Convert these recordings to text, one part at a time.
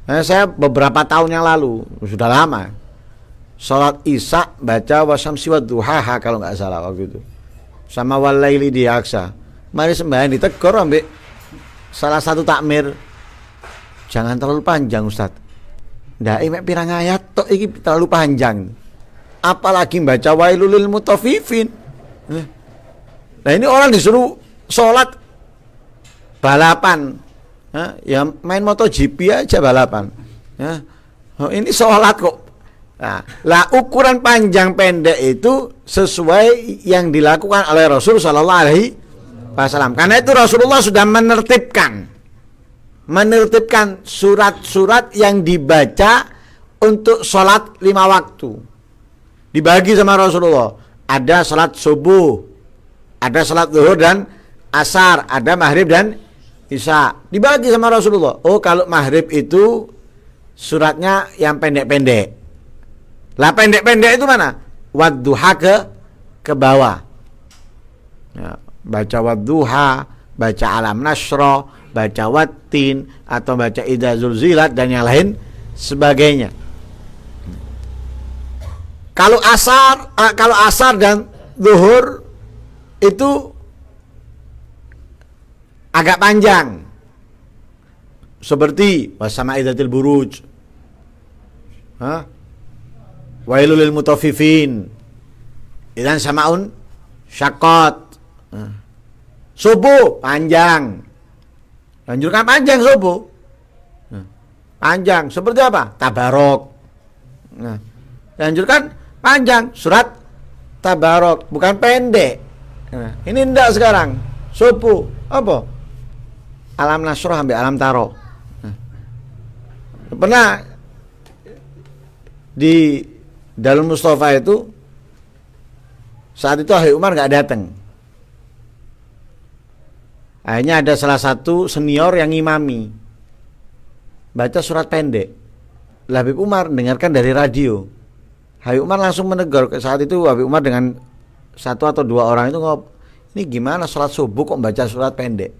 Saya beberapa tahun yang lalu, sudah lama, sholat isya baca wasyamsi wadduhaha kalau nggak salah waktu itu, sama walaili diaksa. Mari sembahyang ditegur ambek salah satu takmir, jangan terlalu panjang Ustadz. Ndak mek pirang ayat tok iki terlalu panjang. Apalagi baca wailul lil mutaffifin. Nah ini orang disuruh sholat balapan, ya main MotoGP aja balapan. Oh, ini sholat kok. Nah, lah ukuran panjang pendek itu sesuai yang dilakukan oleh Rasul Sallallahu Alaihi Wasallam. Karena itu Rasulullah sudah menertibkan surat-surat yang dibaca untuk sholat 5 waktu. Dibagi sama Rasulullah. Ada sholat subuh, ada sholat zuhur dan asar, ada maghrib dan isya. Dibagi sama Rasulullah. Oh, kalau maghrib itu suratnya yang pendek-pendek. Lah pendek-pendek itu mana? Wadduha ke bawah. Ya, baca wadduha, baca alam nasra, baca wattin, atau baca idza zulzilat dan yang lain sebagainya. Kalau asar dan zuhur itu agak panjang. Seperti wasama'idzatil buruj. Wailul lil mutaffifin. Idzan samaun syaqqat. Subuh panjang. Lanjutkan panjang subuh. Panjang seperti apa? Tabarok. Lanjutkan panjang surat Tabarok, bukan pendek. Ini enggak sekarang. Subuh apa? Alam Nasrah sampai Alam Taro. Pernah di Darul Mustafa itu saat itu Habib Umar nggak datang. Akhirnya ada salah satu senior yang ngimami, baca surat pendek. Habib Umar dengarkan dari radio. Habib Umar langsung menegur. Saat itu Habib Umar dengan 1 atau 2 orang itu ini gimana sholat subuh kok baca surat pendek?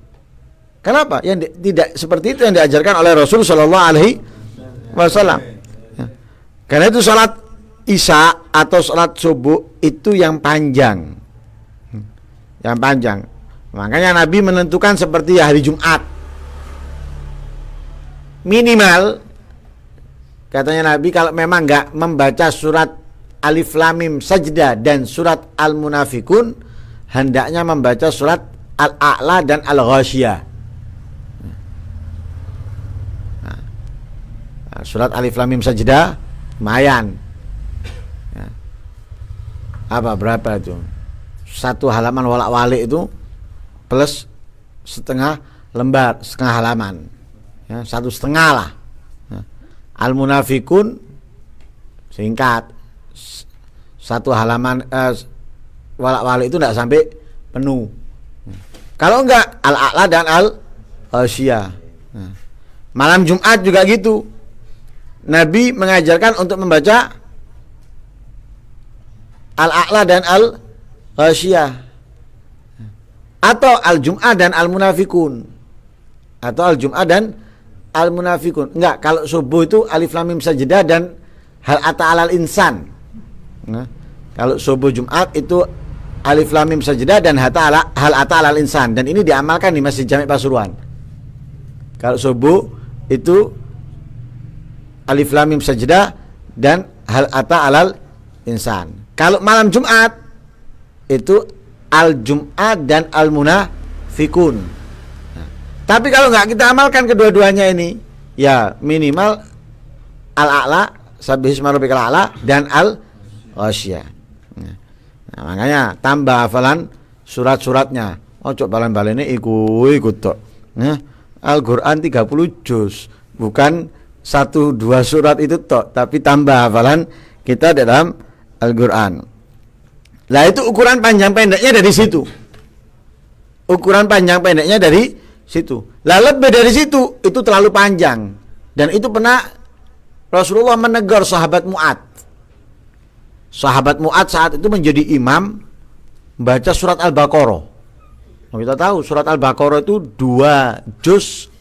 Kenapa? Yang tidak seperti itu yang diajarkan oleh Rasul Shallallahu Alaihi Wasallam. Karena itu sholat isya atau sholat subuh itu yang panjang, yang panjang. Makanya Nabi menentukan seperti hari Jumat, minimal katanya Nabi kalau memang nggak membaca surat Alif Lam Mim Sajdah dan surat Al-Munafikun, hendaknya membaca surat Al-A'la dan Al-Ghasyiyah. Surat Alif Lam Mim Sajdah lumayan. Apa berapa itu? 1 halaman walak-walik itu plus setengah lembar, setengah halaman. Ya, 1,5 lah. Al-Munafikun singkat, 1 halaman walak-walik itu tidak sampai penuh. Kalau enggak Al-A'la dan Al-Ghasyiyah. Malam Jumat juga gitu. Nabi mengajarkan untuk membaca Al-A'la dan Al-Ghasyiyah, atau Al-Jum'ah dan Al-Munafikun, atau Al-Jum'ah dan Al-Munafikun. Enggak, kalau subuh itu Alif Lam Mim Sajdah dan Hal Ata 'alal Insan. Nah, kalau subuh Jumat itu Alif Lam Mim Sajdah dan Hal Ata 'alal Insan, dan ini diamalkan di Masjid Jami' Pasuruan. Kalau subuh itu Alif Lam Mim Sajdah dan Hal Ata 'alal Insan. Kalau malam Jumat itu Al-Jum'ah dan Al-Munafikun. Nah, tapi kalau nggak kita amalkan kedua-duanya ini, ya minimal Al-A'la, Sabbihisma Rabbikal A'la dan Al-Ghasyiyah. Nah, makanya tambah hafalan surat-suratnya. Ojo balen-balene ikut tok. Nah, Al-Qur'an 30 juz, bukan 1-2 surat itu tok, tapi tambah hafalan kita dalam Al-Qur'an. Lah itu ukuran panjang pendeknya dari situ. Ukuran panjang pendeknya dari situ. Lah lebih dari situ itu terlalu panjang. Dan itu pernah Rasulullah menegur sahabat Mu'ad. Sahabat Mu'ad saat itu menjadi imam baca surat Al-Baqarah. Nah, kita tahu surat Al-Baqarah itu 2 juz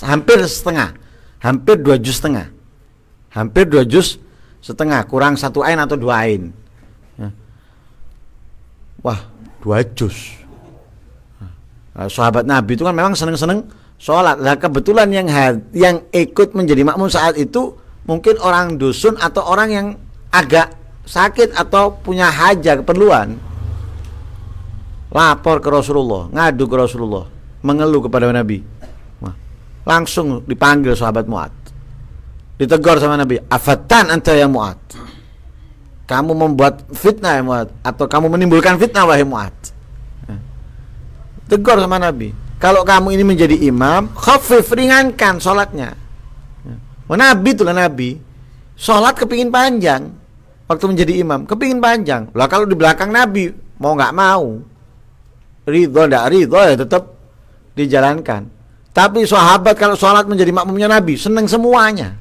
hampir setengah. hampir 2 juz setengah. Hampir 2 juz setengah, kurang 1 ain atau 2 ain. Ya. Wah, 2 juz. Nah, sahabat Nabi itu kan memang seneng-seneng sholat. Nah, kebetulan yang ikut menjadi makmum saat itu mungkin orang dusun atau orang yang agak sakit atau punya hajat, keperluan. Lapor ke Rasulullah, ngadu ke Rasulullah, mengeluh kepada Nabi. Wah, langsung dipanggil sahabat Mu'ad. Ditegur sama Nabi, afatan anta ya Mu'ad, kamu membuat fitnah ya Mu'ad, atau kamu menimbulkan fitnah wahai Mu'ad. Tegur sama Nabi, kalau kamu ini menjadi imam, khafif, ringankan sholatnya. Nabi itulah Nabi, sholat kepingin panjang. Waktu menjadi imam kepingin panjang. Lah kalau di belakang Nabi mau nggak mau, ridho ndak ridho ya tetap dijalankan. Tapi sahabat kalau sholat menjadi makmumnya Nabi seneng semuanya.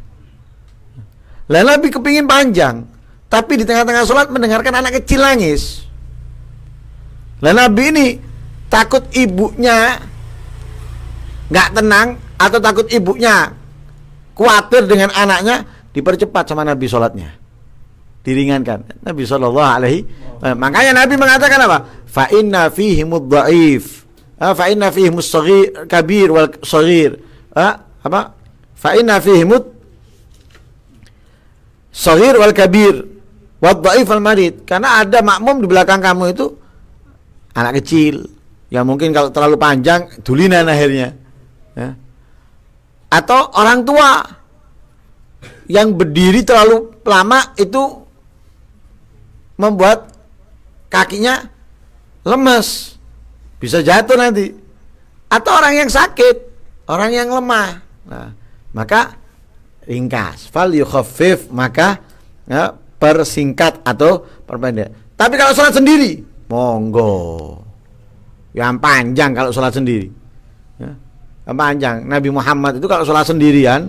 Lah Nabi kepingin panjang, tapi di tengah-tengah sholat mendengarkan anak kecil nangis. Lah Nabi ini takut ibunya nggak tenang atau takut ibunya khawatir dengan anaknya, dipercepat sama Nabi sholatnya, diringankan. Nabi SAW makanya Nabi mengatakan apa? Fa inna fihimud dhaif, fa inna fihimus saghir kabir wal saghir, apa? Fa inna fihimud saghir wal kabir wad dhaif al marid. Karena ada makmum di belakang kamu itu anak kecil yang mungkin kalau terlalu panjang dulinan akhirnya, ya. Atau orang tua yang berdiri terlalu lama itu membuat kakinya lemes, bisa jatuh nanti. Atau orang yang sakit, orang yang lemah. Nah, maka ringkas, fal yukhaffif, maka ya, persingkat atau perpendek. Tapi kalau sholat sendiri, monggo yang panjang. Kalau sholat sendiri, ya, yang panjang. Nabi Muhammad itu kalau sholat sendirian,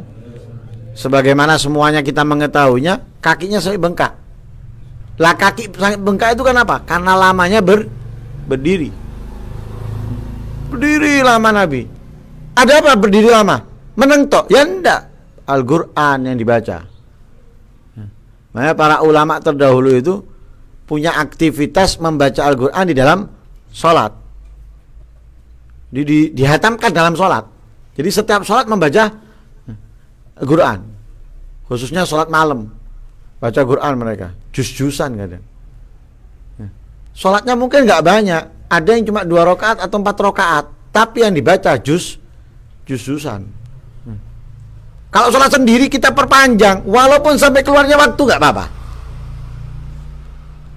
sebagaimana semuanya kita mengetahuinya, kakinya sampai bengkak. Lah kaki sampai bengkak itu kan apa? Karena lamanya berdiri. Berdiri lama Nabi. Ada apa berdiri lama? Menentok? Ya enggak. Al-Quran yang dibaca. Makanya para ulama terdahulu itu punya aktivitas membaca Al-Quran di dalam sholat. Dihatamkan dalam sholat. Jadi setiap sholat membaca Al-Quran. Khususnya sholat malam, baca Quran mereka, juz-juzan kadang. Sholatnya mungkin nggak banyak, ada yang cuma 2 rakaat atau 4 rakaat, tapi yang dibaca juz-juzan. Kalau sholat sendiri kita perpanjang, walaupun sampai keluarnya waktu nggak apa-apa.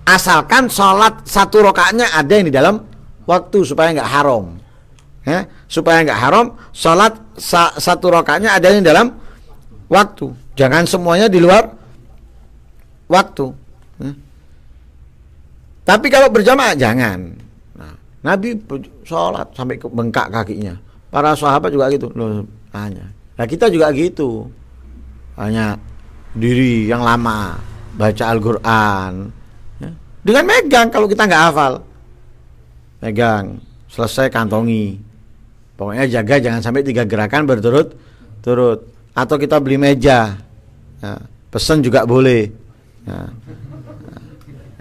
Asalkan sholat 1 rakaatnya ada yang di dalam waktu supaya nggak haram. Ya, supaya nggak haram, sholat 1 rakaatnya ada yang dalam waktu. Jangan semuanya di luar waktu. Ya. Tapi kalau berjamaah jangan. Nah, Nabi sholat sampai bengkak kakinya. Para sahabat juga gitu. Loh, hanya. Nah kita juga gitu, hanya diri yang lama, baca Al-Quran, ya. Dengan megang kalau kita nggak hafal, megang, selesai kantongi. Pokoknya jaga jangan sampai 3 gerakan berturut-turut. Atau kita beli meja, ya, pesen juga boleh, ya.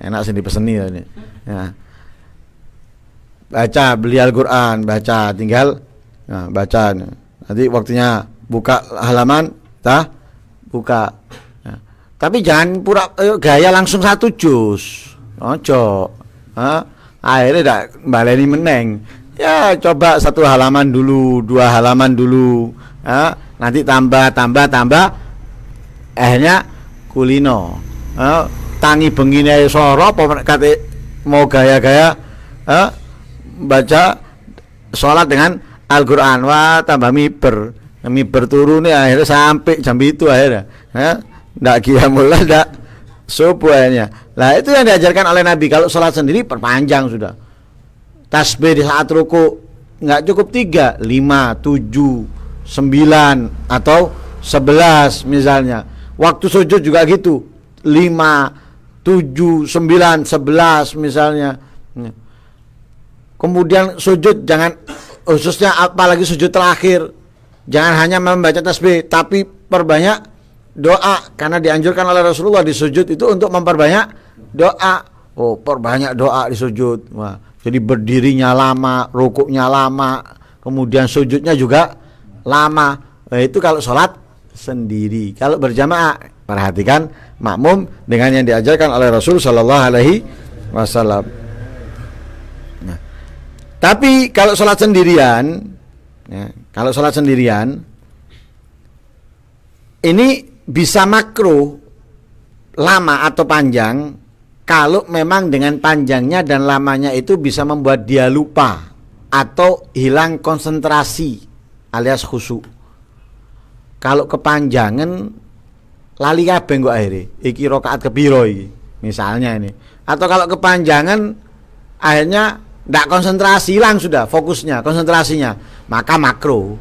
Enak sih dipeseni ini. Ya. Baca, beli Al-Quran, baca, tinggal ya, baca. Nanti waktunya buka halaman, buka. Ya. Tapi jangan pura gaya langsung 1 juz. Ojo. Akhirnya tidak baleni meneng. Ya coba 1 halaman dulu, 2 halaman dulu. Ya. Nanti tambah. Akhirnya kulino. Tangi bengine soro kate mau gaya-gaya baca sholat dengan Al-Quran. Wah tambah miber turun nih akhirnya sampai jam itu akhirnya. Nggak qiyamul lail, nggak subuh akhirnya. Lah itu yang diajarkan oleh Nabi. Kalau sholat sendiri perpanjang sudah. Tasbih di saat ruku nggak cukup 3, 5, 7, 9 atau 11 misalnya. Waktu sujud juga gitu, 5, 7, 9, 11 misalnya. Kemudian sujud jangan, khususnya apalagi sujud terakhir, jangan hanya membaca tasbih tapi perbanyak doa, karena dianjurkan oleh Rasulullah di sujud itu untuk memperbanyak doa. Oh, perbanyak doa di sujud. Wah, jadi berdirinya lama, rukuknya lama, kemudian sujudnya juga lama. Nah, itu kalau sholat sendiri. Kalau berjamaah, perhatikan makmum dengan yang diajarkan oleh Rasul Shallallahu Alaihi Wasallam. Nah, tapi kalau sholat sendirian, kalau sholat sendirian, ini bisa makruh lama atau panjang kalau memang dengan panjangnya dan lamanya itu bisa membuat dia lupa atau hilang konsentrasi alias khusyuk. Kalau kepanjangan lali kabeh kok akhirnya iki rakaat kepiro iki misalnya ini, atau kalau kepanjangan akhirnya tidak konsentrasi, hilang sudah fokusnya, konsentrasinya, maka makruh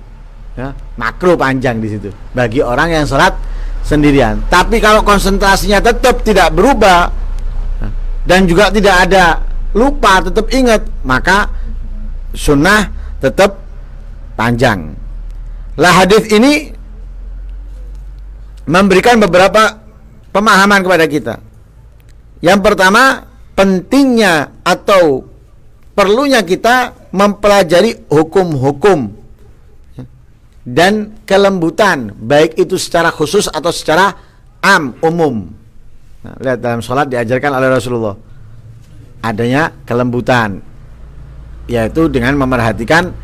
ya, makruh panjang di situ bagi orang yang sholat sendirian. Tapi kalau konsentrasinya tetap tidak berubah dan juga tidak ada lupa, tetap ingat, maka sunnah tetap panjang. Lah hadis ini memberikan beberapa pemahaman kepada kita. Yang pertama, pentingnya atau perlunya kita mempelajari hukum-hukum dan kelembutan, baik itu secara khusus atau secara umum. Nah, lihat dalam sholat diajarkan oleh Rasulullah adanya kelembutan, yaitu dengan memerhatikan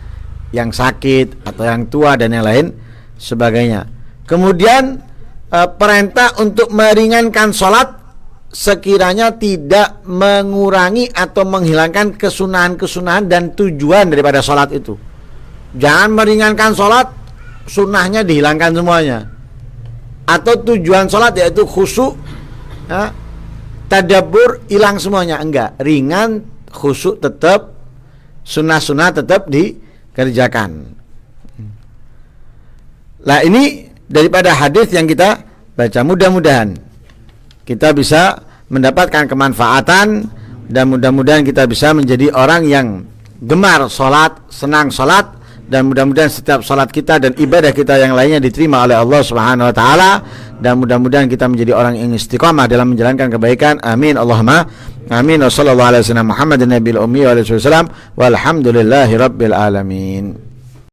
yang sakit atau yang tua dan yang lain sebagainya. Kemudian perintah untuk meringankan sholat sekiranya tidak mengurangi atau menghilangkan kesunahan-kesunahan dan tujuan daripada sholat itu. Jangan meringankan sholat, sunnahnya dihilangkan semuanya, atau tujuan sholat yaitu khusyuk, tadabbur, hilang semuanya. Enggak, ringan, khusyuk tetap, sunnah-sunnah tetap dikerjakan. Nah, ini daripada hadis yang kita baca, mudah-mudahan kita bisa mendapatkan kemanfaatan dan mudah-mudahan kita bisa menjadi orang yang gemar sholat, senang sholat, dan mudah-mudahan setiap sholat kita dan ibadah kita yang lainnya diterima oleh Allah Subhanahu Wa Taala, dan mudah-mudahan kita menjadi orang yang istiqamah dalam menjalankan kebaikan. Amin Allahumma amin. Wassallallahu alaihi wasallam Muhammadin nabiyil ummi wa alihi wasallam walhamdulillahi rabbil alamin.